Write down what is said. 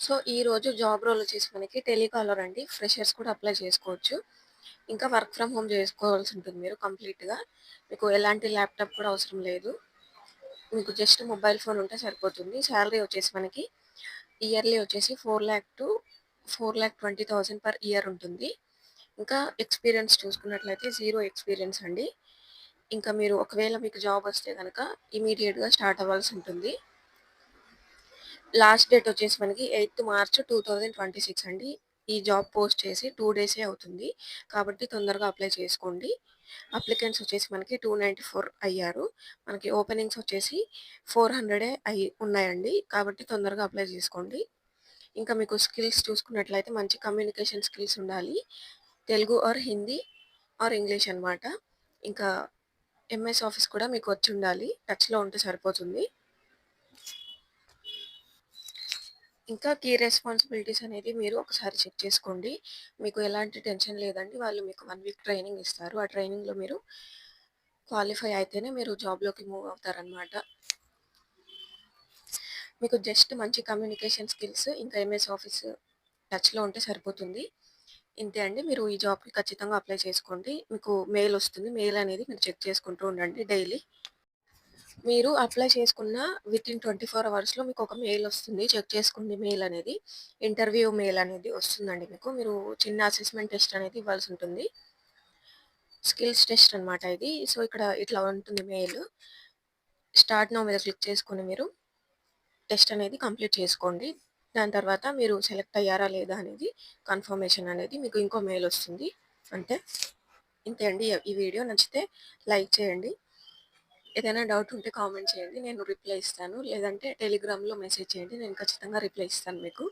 So, ఈరోజు job role వచ్చేసి మనకి టెలికాలర్ అండి. ఫ్రెషర్స్ కూడా అప్లై చేసుకోవచ్చు. ఇంకా వర్క్ ఫ్రమ్ హోమ్ చేసుకోవాల్సి ఉంటుంది మీరు కంప్లీట్‌గా. మీకు ఎలాంటి ల్యాప్‌టాప్ కూడా అవసరం లేదు. మీకు జస్ట్ మొబైల్ ఫోన్ ఉంటే సరిపోతుంది. సాలరీ వచ్చేసి మనకి ఇయర్లీ వచ్చేసి 4,20,000 పర్ ఇయర్ ఉంటుంది. ఇంకా ఎక్స్‌పీరియన్స్ చూసుకున్నట్లయితే జీరో ఎక్స్‌పీరియన్స్ అండి. ఇంకా మీరు ఒకవేళ మీకు జాబ్ వస్తే గనక ఇమ్మీడియేట్‌గా స్టార్ట్ అవ్వాల్సి ఉంటుంది. లాస్ట్ డేట్ వచ్చేసి మనకి 8థ్ మార్చ్ 2026 అండి. ఈ జాబ్ పోస్ట్ చేసి 2 డేసే అవుతుంది. కాబట్టి తొందరగా అప్లై చేసుకోండి. అప్లికెంట్స్ వచ్చేసి మనకి 294 అయ్యారు. మనకి ఓపెనింగ్స్ వచ్చేసి 400 ఉన్నాయండి. కాబట్టి తొందరగా అప్లై చేసుకోండి. ఇంకా మీకు స్కిల్స్ చూసుకున్నట్లయితే మంచి కమ్యూనికేషన్ స్కిల్స్ ఉండాలి. Telugu or Hindi or English అనమాట. ఇంకా ఎంఎస్ ఆఫీస్ కూడా మీకు వచ్చుండాలి. టచ్‌లో ఉంటే సరిపోతుంది. ఇంకా కీ రెస్పాన్సిబిలిటీస్ అనేది మీరు ఒకసారి చెక్ చేసుకోండి. మీకు ఎలాంటి టెన్షన్ లేదండి. వాళ్ళు మీకు 1 వీక్ ట్రైనింగ్ ఇస్తారు. ఆ ట్రైనింగ్‌లో మీరు క్వాలిఫై అయితేనే మీరు జాబ్‌లోకి మూవ్ అవుతారనమాట. మీకు జస్ట్ మంచి కమ్యూనికేషన్ స్కిల్స్ ఇంకా ఎంఎస్ ఆఫీస్ టచ్‌లో ఉంటే సరిపోతుంది. ఇంతే అండి. మీరు ఈ జాబ్‌కి ఖచ్చితంగా అప్లై చేసుకోండి. మీకు మెయిల్ వస్తుంది. మెయిల్ అనేది మీరు చెక్ చేసుకుంటూ ఉండండి డైలీ. మీరు అప్లై చేసుకున్న వితిన్ 24 అవర్స్‌లో మీకొక మెయిల్ వస్తుంది. చెక్ చేసుకోండి మెయిల్ అనేది. ఇంటర్వ్యూ మెయిల్ అనేది వస్తుందండి మీకు. మీరు చిన్న అసెస్మెంట్ టెస్ట్ అనేది ఇవ్వాల్సి ఉంటుంది. స్కిల్స్ టెస్ట్ అనమాట ఇది. సో, ఇక్కడ ఇట్లా ఉంటుంది మెయిల్. స్టార్ట్ నౌ మీద క్లిక్ చేసుకొని మీరు టెస్ట్ అనేది కంప్లీట్ చేసుకోండి. దాని తర్వాత మీరు సెలెక్ట్ అయ్యారా లేదా అనేది కన్ఫర్మేషన్ అనేది మీకు ఇంకో మెయిల్ వస్తుంది. అంతే. ఇంతే అండి. ఈ వీడియో నచ్చితే లైక్ చేయండి. ఏదైనా డౌట్ ఉంటే కామెంట్ చేయండి. నేను రిప్లై ఇస్తాను. లేదంటే టెలిగ్రామ్‌లో మెసేజ్ చేయండి. నేను ఖచ్చితంగా రిప్లై ఇస్తాను మీకు.